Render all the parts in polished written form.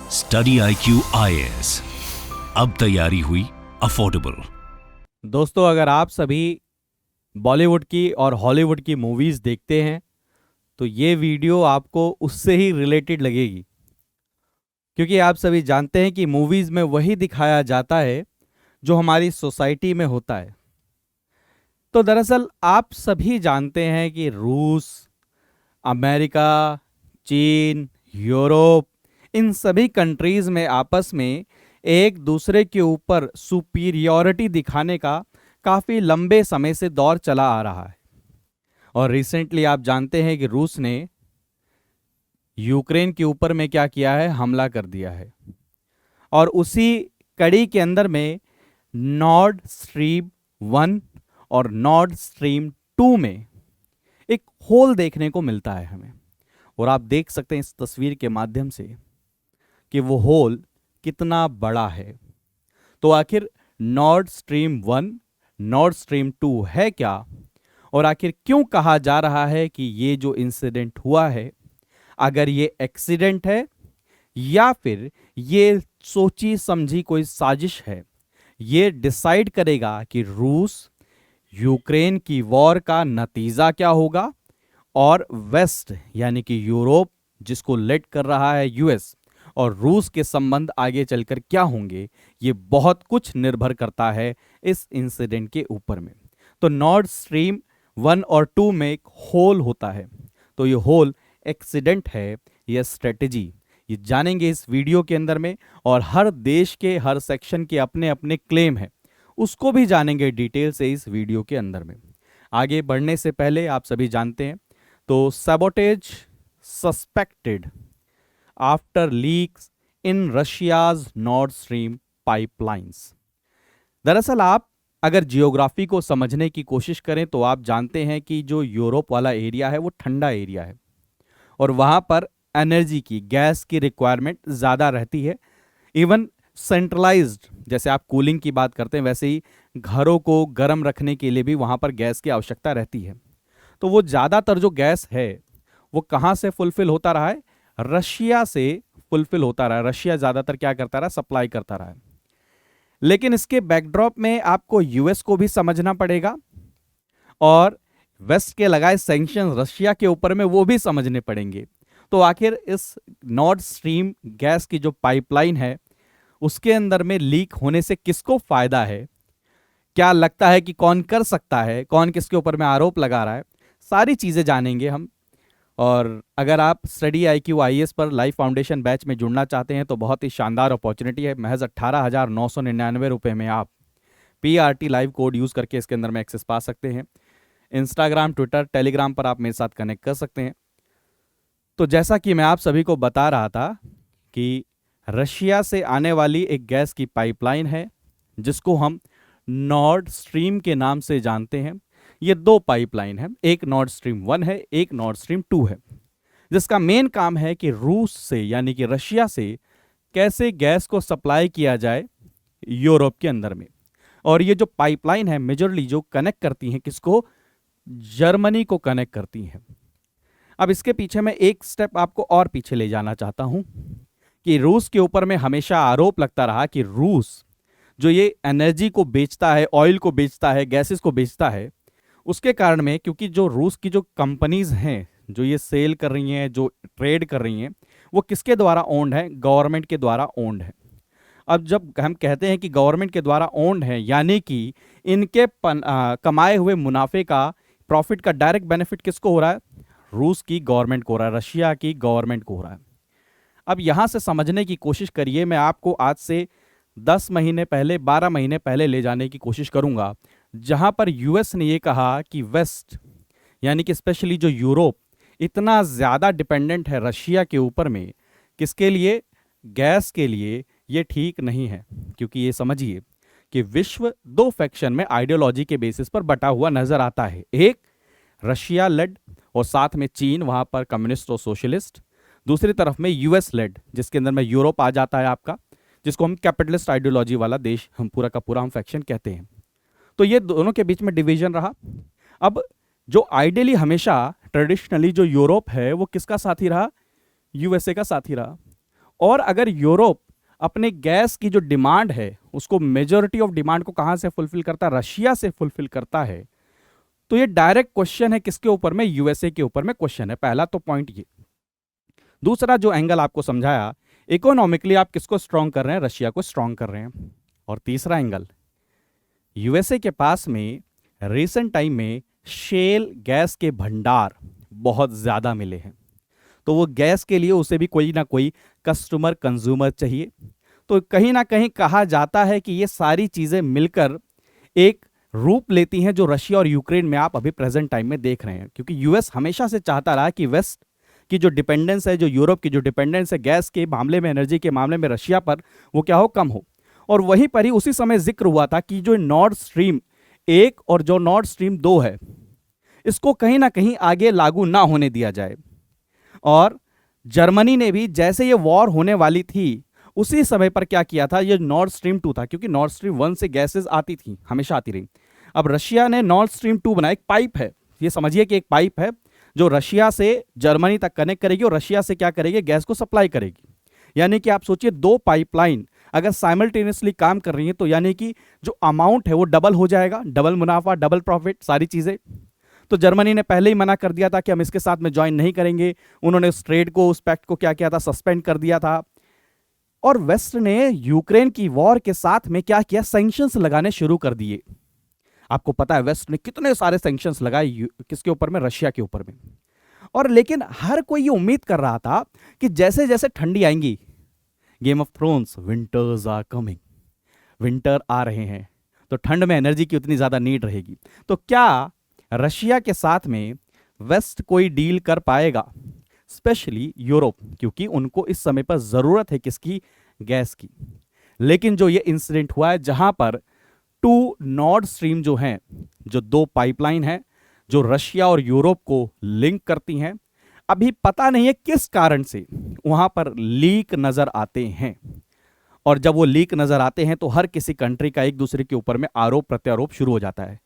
Study IQ IAS, अब तैयारी हुई अफोर्डेबल। दोस्तों, अगर आप सभी बॉलीवुड की और हॉलीवुड की मूवीज़ देखते हैं तो ये वीडियो आपको उससे ही रिलेटेड लगेगी, क्योंकि आप सभी जानते हैं कि मूवीज़ में वही दिखाया जाता है जो हमारी सोसाइटी में होता है। तो दरअसल आप सभी जानते हैं कि रूस, अमेरिका, चीन, यूरोप, इन सभी कंट्रीज़ में आपस में एक दूसरे के ऊपर सुपीरियॉरिटी दिखाने का काफ़ी लंबे समय से दौर चला आ रहा है। और रिसेंटली आप जानते हैं कि रूस ने यूक्रेन के ऊपर में क्या किया है, हमला कर दिया है। और उसी कड़ी के अंदर में नॉर्ड स्ट्रीम 1 और नॉर्ड स्ट्रीम 2 में एक होल देखने को मिलता है हमें। और आप देख सकते हैं इस तस्वीर के माध्यम से कि वो होल कितना बड़ा है। तो आखिर नॉर्ड स्ट्रीम 1, नॉर्ड स्ट्रीम 2 है क्या, और आखिर क्यों कहा जा रहा है कि ये जो इंसिडेंट हुआ है, अगर ये एक्सीडेंट है या फिर ये सोची समझी कोई साजिश है, ये डिसाइड करेगा कि रूस यूक्रेन की वॉर का नतीजा क्या होगा। और वेस्ट यानी कि यूरोप, जिसको लेड कर रहा है यूएस, और रूस के संबंध आगे चलकर क्या होंगे, ये बहुत कुछ निर्भर करता है इस इंसिडेंट के ऊपर में। तो नॉर्ड स्ट्रीम 1 और 2 में एक होल होता है। तो ये होल एक्सीडेंट है या स्ट्रेटेजी, ये जानेंगे इस वीडियो के अंदर में। और हर देश के हर सेक्शन के अपने अपने क्लेम हैं, उसको भी जानेंगे डिटेल से इस वीडियो के अंदर में। आगे बढ़ने से पहले आप सभी जानते हैं तो सैबोटेज सस्पेक्टेड आफ्टर लीक्स इन रशियाज नॉर्ड स्ट्रीम पाइपलाइंस। दरअसल आप अगर जियोग्राफी को समझने की कोशिश करें तो आप जानते हैं कि जो यूरोप वाला एरिया है वो ठंडा एरिया है, और वहाँ पर एनर्जी की, गैस की रिक्वायरमेंट ज़्यादा रहती है। इवन सेंट्रलाइज्ड, जैसे आप कूलिंग की बात करते हैं, वैसे ही घरों को गर्म रखने के लिए भी वहाँ पर गैस की आवश्यकता रहती है। तो वो ज़्यादातर जो गैस है वो कहाँ से फुलफिल होता रहा है, रशिया से फुलफिल होता रहा है। रशिया ज़्यादातर क्या करता रहा, सप्लाई करता रहा है। लेकिन इसके बैकड्रॉप में आपको यूएस को भी समझना पड़ेगा, और वेस्ट के लगाए सैंक्शन रशिया के ऊपर में वो भी समझने पड़ेंगे। तो आखिर इस नॉर्ड स्ट्रीम गैस की जो पाइपलाइन है उसके अंदर में लीक होने से किसको फायदा है, क्या लगता है कि कौन कर सकता है, कौन किसके ऊपर में आरोप लगा रहा है, सारी चीज़ें जानेंगे हम। और अगर आप स्टडी IQ IAS पर लाइव फाउंडेशन बैच में जुड़ना चाहते हैं तो बहुत ही शानदार अपॉर्चुनिटी है। महज 18,999 रुपये में आप PRT लाइव कोड यूज़ करके इसके अंदर में एक्सेस पा सकते हैं। इंस्टाग्राम, ट्विटर, टेलीग्राम पर आप मेरे साथ कनेक्ट कर सकते हैं। तो जैसा कि मैं आप सभी को बता रहा था कि रशिया से आने वाली एक गैस की पाइपलाइन है जिसको हम नॉर्ड स्ट्रीम के नाम से जानते हैं। ये दो पाइपलाइन है, एक नॉर्ड स्ट्रीम 1 है, एक नॉर्ड स्ट्रीम 2 है, जिसका मेन काम है कि रूस से यानी कि रशिया से कैसे गैस को सप्लाई किया जाए यूरोप के अंदर में। और ये जो पाइपलाइन है मेजरली जो कनेक्ट करती हैं किसको, जर्मनी को कनेक्ट करती हैं। अब इसके पीछे मैं एक स्टेप आपको और पीछे ले जाना चाहता हूं कि रूस के ऊपर में हमेशा आरोप लगता रहा कि रूस जो ये एनर्जी को बेचता है, ऑयल को बेचता है, गैसेस को बेचता है, उसके कारण में, क्योंकि जो रूस की जो कंपनीज हैं जो ये सेल कर रही हैं, जो ट्रेड कर रही हैं, वो किसके द्वारा ओन्ड है, गवर्नमेंट के द्वारा ओन्ड है। अब जब हम कहते हैं कि गवर्नमेंट के द्वारा ओन्ड है, यानी कि इनके कमाए हुए मुनाफे का, प्रॉफिट का डायरेक्ट बेनिफिट किसको हो रहा है, रूस की गवर्नमेंट को हो रहा है, रशिया की गवर्नमेंट को हो रहा है। अब यहाँ से समझने की कोशिश करिए, मैं आपको आज से 10 महीने पहले, 12 महीने पहले ले जाने की कोशिश करूंगा, जहां पर यूएस ने ये कहा कि वेस्ट यानी कि स्पेशली जो यूरोप इतना ज़्यादा डिपेंडेंट है रशिया के ऊपर में, किसके लिए, गैस के लिए, ये ठीक नहीं है। क्योंकि ये समझिए कि विश्व दो फैक्शन में आइडियोलॉजी के बेसिस पर बटा हुआ नजर आता है। एक रशिया लेड और साथ में चीन, वहां पर कम्युनिस्ट और सोशलिस्ट। दूसरी तरफ में यूएस लेड, जिसके अंदर में यूरोप आ जाता है आपका, जिसको हम कैपिटलिस्ट आइडियोलॉजी वाला देश, हम पूरा का पूरा हम फैक्शन कहते हैं। तो ये दोनों के बीच में डिवीजन रहा। अब जो आइडियली हमेशा ट्रेडिशनली जो यूरोप है वो किसका साथी रहा, यूएसए का साथी रहा। और अगर यूरोप अपने गैस की जो डिमांड है उसको, मेजॉरिटी ऑफ डिमांड को कहां से फुलफिल करता है, रशिया से फुलफिल करता है, तो ये डायरेक्ट क्वेश्चन है किसके ऊपर में, यूएसए के ऊपर में क्वेश्चन है। पहला तो पॉइंट ये। दूसरा जो एंगल आपको समझाया, इकोनॉमिकली आप किसको स्ट्रांग कर रहे हैं, रशिया को स्ट्रांग कर रहे हैं। और तीसरा एंगल, यूएसए के पास में रिसेंट टाइम में शेल गैस के भंडार बहुत ज्यादा मिले हैं, तो वो गैस के लिए उसे भी कोई ना कोई कस्टमर कंज्यूमर चाहिए। तो कहीं ना कहीं कहा जाता है कि ये सारी चीजें मिलकर एक रूप लेती हैं जो रशिया और यूक्रेन में आप अभी प्रेजेंट टाइम में देख रहे हैं। क्योंकि यूएस हमेशा से चाहता रहा कि वेस्ट की जो डिपेंडेंस है, जो यूरोप की जो डिपेंडेंस है गैस के मामले में, एनर्जी के मामले में रशिया पर, वो क्या हो, कम हो। और वहीं पर ही उसी समय जिक्र हुआ था कि जो नॉर्ड स्ट्रीम 1 और जो नॉर्ड स्ट्रीम 2 है, इसको कहीं ना कहीं आगे लागू ना होने दिया जाए। और जर्मनी ने भी जैसे ये वॉर होने वाली थी उसी समय पर क्या किया था, ये नॉर्ड स्ट्रीम 2 था, क्योंकि नॉर्ड स्ट्रीम 1 से गैसेस आती थी, हमेशा आती रही। अब रशिया ने नॉर्ड स्ट्रीम 2 बनाया, एक पाइप है, ये समझिए कि एक पाइप है जो रशिया से जर्मनी तक कनेक्ट करेगी और रशिया से क्या करेगी, गैस को सप्लाई करेगी। यानी कि आप सोचिए 2 पाइपलाइन अगर साइमल्टेनियसली काम कर रही है तो यानी कि जो अमाउंट है वो डबल हो जाएगा, डबल मुनाफा, डबल प्रॉफिट, सारी चीजें। तो जर्मनी ने पहले ही मना कर दिया था कि हम इसके साथ में ज्वाइन नहीं करेंगे। उन्होंने उस ट्रेड को, उस पैक्ट को क्या किया था, सस्पेंड कर दिया था। और वेस्ट ने यूक्रेन की वॉर के साथ में क्या किया, सैंक्शंस लगाने शुरू कर दिए। आपको पता है वेस्ट ने कितने सारे सैंक्शंस लगाए, किसके ऊपर में, रशिया के ऊपर में। और लेकिन हर कोई ये उम्मीद कर रहा था कि जैसे जैसे ठंडी आएंगी, Game of Thrones, winters are coming, winter आ रहे हैं, तो ठंड में एनर्जी की उतनी ज्यादा नीड रहेगी। तो क्या रशिया के साथ में वेस्ट कोई डील कर पाएगा, स्पेशली यूरोप, क्योंकि उनको इस समय पर जरूरत है किसकी, गैस की। लेकिन जो ये इंसिडेंट हुआ है जहां पर 2 नॉर्ड स्ट्रीम जो हैं, जो 2 पाइपलाइन हैं जो रशिया और यूरोप को लिंक करती हैं, अभी पता नहीं है किस कारण से वहां पर लीक नजर आते हैं। और जब वो लीक नजर आते हैं तो हर किसी कंट्री का एक दूसरे के ऊपर में आरोप प्रत्यारोप शुरू हो जाता है।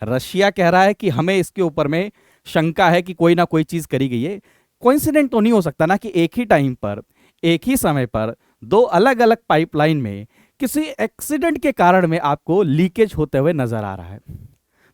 रशिया कह रहा है कि हमें इसके ऊपर में शंका है कि कोई ना कोई चीज करी गई है। कोइंसिडेंट तो नहीं हो सकता ना कि एक ही टाइम पर, एक ही समय पर 2 अलग अलग पाइपलाइन में किसी एक्सीडेंट के कारण में आपको लीकेज होते हुए नजर आ रहा है।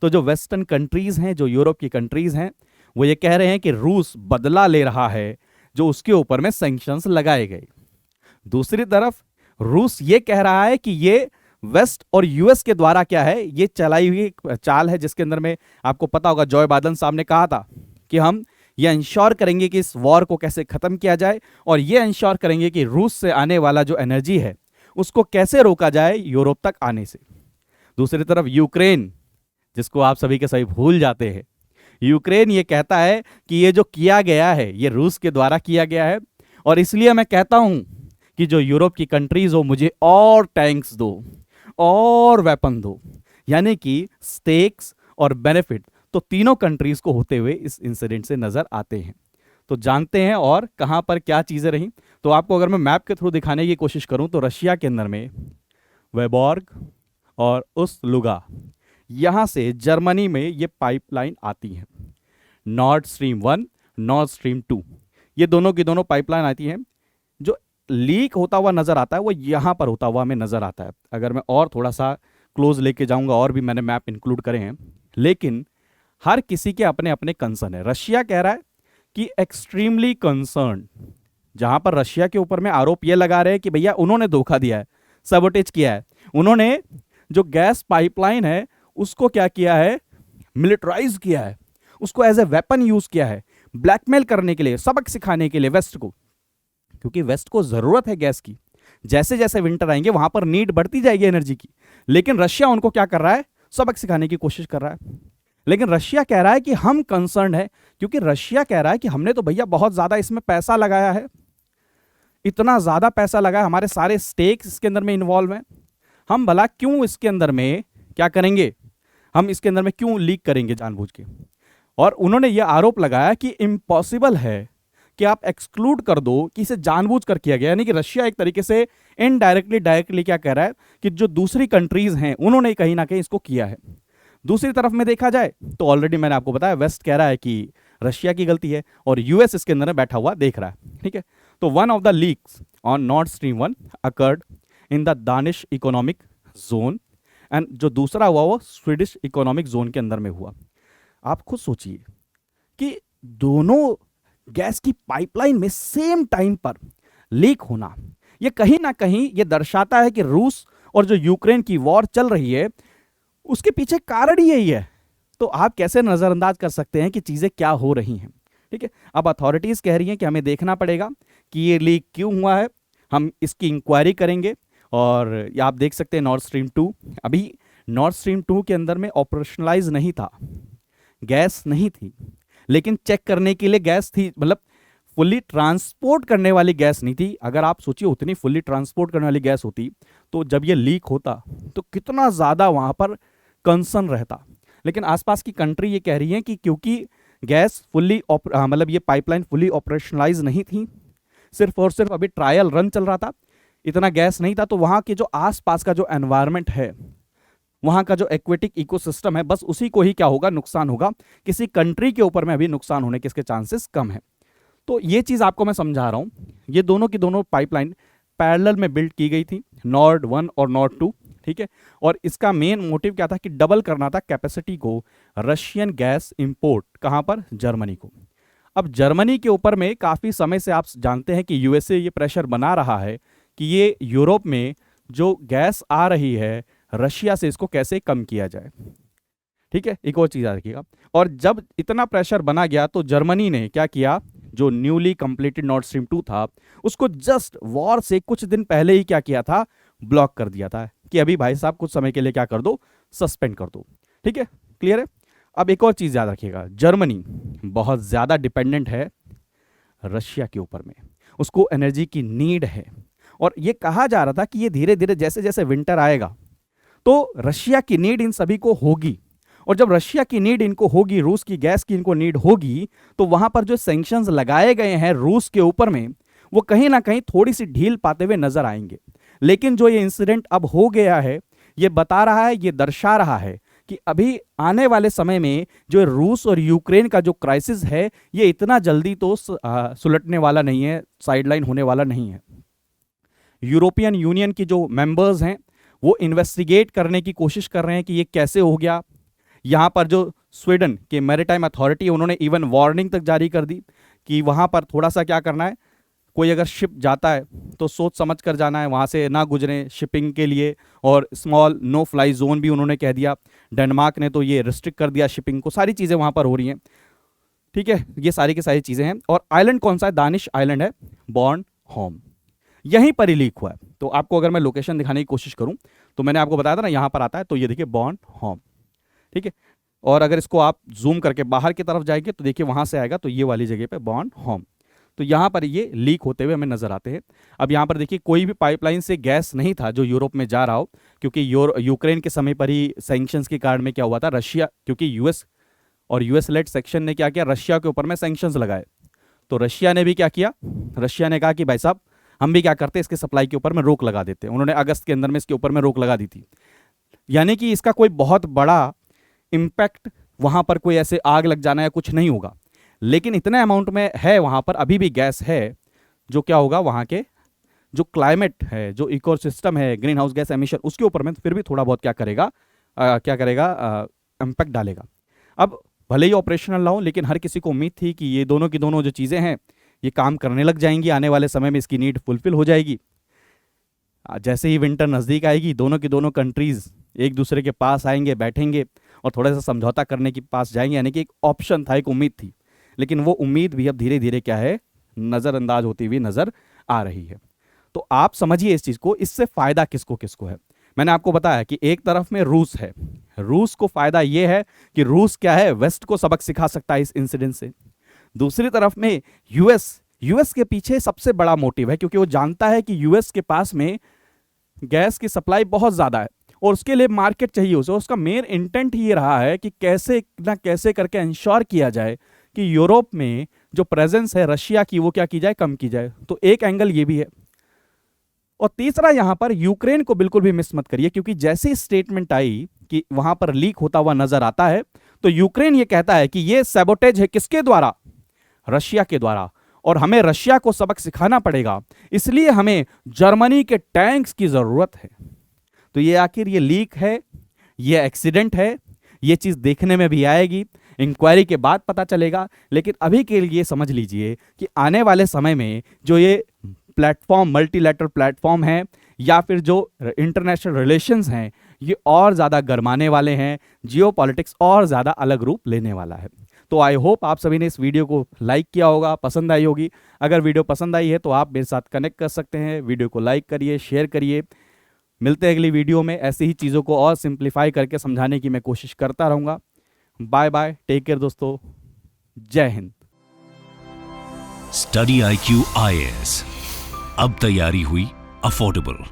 तो जो वेस्टर्न कंट्रीज हैं, जो यूरोप की कंट्रीज हैं, वो ये कह रहे हैं कि रूस बदला ले रहा है जो उसके ऊपर में सैंक्शंस लगाए गए। दूसरी तरफ रूस ये कह रहा है कि ये वेस्ट और यूएस के द्वारा क्या है, ये चलाई हुई चाल है, जिसके अंदर में आपको पता होगा जॉय बाइडेन साहब ने कहा था कि हम ये इंश्योर करेंगे कि इस वॉर को कैसे खत्म किया जाए, और ये इंश्योर करेंगे कि रूस से आने वाला जो एनर्जी है उसको कैसे रोका जाए यूरोप तक आने से। दूसरी तरफ यूक्रेन, जिसको आप सभी के सभी भूल जाते हैं, यूक्रेन ये कहता है कि ये जो किया गया है ये रूस के द्वारा किया गया है, और इसलिए मैं कहता हूं कि जो यूरोप की कंट्रीज हो, मुझे और टैंक्स दो और वेपन दो। यानी कि स्टेक्स और बेनिफिट तो तीनों कंट्रीज को होते हुए इस इंसिडेंट से नजर आते हैं। तो जानते हैं और कहां पर क्या चीजें रही। तो आपको अगर मैं मैप के थ्रू दिखाने की कोशिश करूं तो रशिया के अंदर में वेबॉर्ग और उस लुगा, यहां से जर्मनी में ये पाइपलाइन आती है, नॉर्ड स्ट्रीम 1, नॉर्ड स्ट्रीम 2, ये दोनों की दोनों पाइपलाइन आती हैं। जो लीक होता हुआ नजर आता है वो यहां पर होता हुआ हमें नजर आता है। अगर मैं और थोड़ा सा क्लोज लेके जाऊंगा, और भी मैंने मैप इंक्लूड करे हैं, लेकिन हर किसी के अपने अपने कंसर्न है। रशिया कह रहा है कि एक्सट्रीमली कंसर्न, जहां पर रशिया के ऊपर में आरोप ये लगा रहे हैं कि भैया उन्होंने धोखा दिया है, सबोटेज किया है, उन्होंने जो गैस पाइपलाइन है उसको क्या किया है, मिलिटराइज किया है, उसको एज ए वेपन यूज किया है, ब्लैकमेल करने के लिए, सबक सिखाने के लिए वेस्ट को, क्योंकि वेस्ट को जरूरत है गैस की। जैसे जैसे विंटर आएंगे वहां पर नीड बढ़ती जाएगी एनर्जी की, लेकिन रशिया उनको क्या कर रहा है, सबक सिखाने की कोशिश कर रहा है। लेकिन रशिया कह रहा है कि हम कंसर्न है, क्योंकि रशिया कह रहा है कि हमने तो भैया बहुत ज्यादा इसमें पैसा लगाया है, इतना ज्यादा पैसा लगाया, हमारे सारे स्टेक्स इसके अंदर में इन्वॉल्व हैं, हम भला क्यों इसके अंदर में क्या करेंगे, हम इसके अंदर में क्यों लीक करेंगे जानबूझ के। और उन्होंने यह आरोप लगाया कि इम्पॉसिबल है कि आप एक्सक्लूड कर दो कि इसे जानबूझ कर किया गया। यानी कि रशिया एक तरीके से इनडायरेक्टली डायरेक्टली क्या कह रहा है कि जो दूसरी कंट्रीज हैं उन्होंने कहीं ना कहीं इसको किया है। दूसरी तरफ में देखा जाए तो ऑलरेडी मैंने आपको बताया वेस्ट कह रहा है कि रशिया की गलती है और यूएस इसके अंदर बैठा हुआ देख रहा है। ठीक है, तो one of the leaks on north stream 1 occurred in the Danish economic zone, and जो दूसरा हुआ वो स्वीडिश इकोनॉमिक जोन के अंदर में हुआ। आप खुद सोचिए कि दोनों गैस की पाइपलाइन में सेम टाइम पर लीक होना, ये कहीं ना कहीं ये दर्शाता है कि रूस और जो यूक्रेन की वॉर चल रही है उसके पीछे कारण ही यही है। तो आप कैसे नज़रअंदाज कर सकते हैं कि चीज़ें क्या हो रही हैं। ठीक है, अब अथॉरिटीज़ कह रही हैं कि हमें देखना पड़ेगा कि ये लीक क्यों हुआ है, हम इसकी इंक्वायरी करेंगे। और ये आप देख सकते हैं नॉर्थ स्ट्रीम 2, अभी नॉर्थ स्ट्रीम 2 के अंदर में ऑपरेशनलाइज नहीं था, गैस नहीं थी, लेकिन चेक करने के लिए गैस थी, मतलब फुल्ली ट्रांसपोर्ट करने वाली गैस नहीं थी। अगर आप सोचिए उतनी फुल्ली ट्रांसपोर्ट करने वाली गैस होती तो जब ये लीक होता तो कितना ज़्यादा वहाँ पर कंसर्न रहता। लेकिन आसपास की कंट्री ये कह रही है कि क्योंकि गैस फुल्ली मतलब ये पाइपलाइन फुल्ली ऑपरेशनलाइज नहीं थी, सिर्फ और सिर्फ अभी ट्रायल रन चल रहा था, इतना गैस नहीं था, तो वहाँ के जो आसपास का जो एनवायरनमेंट है, वहाँ का जो एक्वेटिक इकोसिस्टम है, बस उसी को ही क्या होगा, नुकसान होगा। किसी कंट्री के ऊपर में अभी नुकसान होने के इसके चांसेस कम है। तो ये चीज़ आपको मैं समझा रहा हूँ। ये दोनों की दोनों पाइपलाइन पैरेलल में बिल्ड की गई थी, नॉर्ड 1 और नॉर्ड 2। ठीक है, और इसका मेन मोटिव क्या था कि डबल करना था कैपेसिटी को, रशियन गैस इंपोर्ट कहाँ पर, जर्मनी को। अब जर्मनी के ऊपर में काफ़ी समय से आप जानते हैं कि यूएसए ये प्रेशर बना रहा है कि ये यूरोप में जो गैस आ रही है रशिया से, इसको कैसे कम किया जाए। ठीक है, एक और चीज़ याद रखिएगा। और जब इतना प्रेशर बना गया तो जर्मनी ने क्या किया, जो न्यूली कंप्लीटेड नॉर्थ स्ट्रीम 2 था उसको जस्ट वॉर से कुछ दिन पहले ही क्या किया था, ब्लॉक कर दिया था कि अभी भाई साहब कुछ समय के लिए क्या कर दो, सस्पेंड कर दो। ठीक है, क्लियर है। अब एक और चीज़ याद रखिएगा, जर्मनी बहुत ज़्यादा डिपेंडेंट है रशिया के ऊपर में, उसको एनर्जी की नीड है। और ये कहा जा रहा था कि ये धीरे धीरे जैसे जैसे विंटर आएगा तो रशिया की नीड इन सभी को होगी, और जब रशिया की नीड इनको होगी, रूस की गैस की इनको नीड होगी, तो वहां पर जो सैंक्शंस लगाए गए हैं रूस के ऊपर में, वो कहीं ना कहीं थोड़ी सी ढील पाते हुए नजर आएंगे। लेकिन जो ये इंसिडेंट अब हो गया है, ये बता रहा है, ये दर्शा रहा है कि अभी आने वाले समय में जो रूस और यूक्रेन का जो क्राइसिस है, ये इतना जल्दी तो सुलटने वाला नहीं है, साइडलाइन होने वाला नहीं है। यूरोपियन यूनियन की जो मेंबर्स हैं वो इन्वेस्टिगेट करने की कोशिश कर रहे हैं कि ये कैसे हो गया। यहाँ पर जो स्वीडन के मैरीटाइम अथॉरिटी है, उन्होंने इवन वार्निंग तक जारी कर दी कि वहाँ पर थोड़ा सा क्या करना है, कोई अगर शिप जाता है तो सोच समझ कर जाना है, वहाँ से ना गुजरें शिपिंग के लिए। और स्मॉल नो फ्लाई जोन भी उन्होंने कह दिया। डेनमार्क ने तो ये रिस्ट्रिक्ट कर दिया शिपिंग को। सारी चीज़ें वहाँ पर हो रही हैं। ठीक है, ये सारी की सारी चीज़ें हैं। और आइलैंड कौन सा है, दानिश आइलैंड है, बॉर्न होम, यहीं पर ही लीक हुआ है। तो आपको अगर मैं लोकेशन दिखाने की कोशिश करूं तो मैंने आपको बताया था ना, यहां पर आता है, तो ये देखिए बॉर्न होम। ठीक है, और अगर इसको आप जूम करके बाहर की तरफ जाएंगे तो देखिए वहां से आएगा, तो ये वाली जगह पे बॉर्न होम, तो यहां पर ये लीक होते हुए हमें नजर आते हैं। अब यहां पर देखिए कोई भी पाइपलाइन से गैस नहीं था जो यूरोप में जा रहा हो, क्योंकि यूक्रेन के समय पर ही सैंक्शंस के कारण में क्या हुआ था, रशिया, क्योंकि यूएस और यूएस लेड सेक्शन ने क्या किया, रशिया के ऊपर में सैंक्शंस लगाए। तो रशिया ने भी क्या किया, रशिया ने कहा कि भाई साहब हम भी क्या करते हैं, इसके सप्लाई के ऊपर में रोक लगा देते हैं। उन्होंने अगस्त के अंदर में इसके ऊपर में रोक लगा दी थी। यानी कि इसका कोई बहुत बड़ा इम्पैक्ट, वहां पर कोई ऐसे आग लग जाना या कुछ नहीं होगा, लेकिन इतने अमाउंट में है, वहां पर अभी भी गैस है, जो क्या होगा, वहां के जो क्लाइमेट है, जो इकोसिस्टम है, ग्रीन हाउस गैस एमिशन, उसके ऊपर में फिर भी थोड़ा बहुत क्या करेगा, इम्पैक्ट डालेगा। अब भले ही ऑपरेशनल ना हो, लेकिन हर किसी को उम्मीद थी कि ये दोनों की दोनों जो चीज़ें हैं ये काम करने लग जाएंगी, आने वाले समय में इसकी नीड फुलफिल हो जाएगी। जैसे ही विंटर नज़दीक आएगी, दोनों की दोनों कंट्रीज़ एक दूसरे के पास आएंगे, बैठेंगे और थोड़ा सा समझौता करने के पास जाएंगे। यानी कि एक ऑप्शन था, एक उम्मीद थी, लेकिन वो उम्मीद भी अब धीरे धीरे क्या है, नज़रअंदाज होती हुई नज़र आ रही है। तो आप समझिए इस चीज़ को, इससे फ़ायदा किसको किसको है। मैंने आपको बताया कि एक तरफ में रूस है, रूस को फ़ायदा ये है कि रूस क्या है, वेस्ट को सबक सिखा सकता है इस इंसिडेंट से। दूसरी तरफ में यूएस के पीछे सबसे बड़ा मोटिव है, क्योंकि वो जानता है कि यूएस के पास में गैस की सप्लाई बहुत ज़्यादा है और उसके लिए मार्केट चाहिए उसे। उसका मेन इंटेंट ये रहा है कि कैसे ना कैसे करके इंश्योर किया जाए कि यूरोप में जो प्रेजेंस है रशिया की, वो क्या की जाए, कम की जाए। तो एक एंगल ये भी है। और तीसरा, यहां पर यूक्रेन को बिल्कुल भी मिस मत करिए, क्योंकि जैसे स्टेटमेंट आई कि वहां पर लीक होता हुआ नजर आता है, तो यूक्रेन ये कहता है कि ये सैबोटेज है, किसके द्वारा, रशिया के द्वारा। और हमें रशिया को सबक सिखाना पड़ेगा, इसलिए हमें जर्मनी के टैंक्स की जरूरत है। तो ये आखिर ये लीक है, ये एक्सीडेंट है, ये चीज देखने में भी आएगी, इंक्वायरी के बाद पता चलेगा। लेकिन अभी के लिए समझ लीजिए कि आने वाले समय में जो ये प्लेटफॉर्म, मल्टीलैटरल प्लेटफॉर्म है या फिर जो इंटरनेशनल रिलेशंस हैं, ये और ज़्यादा गरमाने वाले हैं, जियोपॉलिटिक्स और ज़्यादा अलग रूप लेने वाला है। तो आई होप आप सभी ने इस वीडियो को लाइक किया होगा, पसंद आई होगी। अगर वीडियो पसंद आई है तो आप मेरे साथ कनेक्ट कर सकते हैं, वीडियो को लाइक करिए, शेयर करिए। मिलते हैं अगली वीडियो में, ऐसी ही चीज़ों को और सिंप्लीफाई करके समझाने की मैं कोशिश करता रहूँगा। बाय बाय, टेक केयर दोस्तों, जय हिंद। स्टडी IQ IAS, अब तैयारी हुई अफोर्डेबल।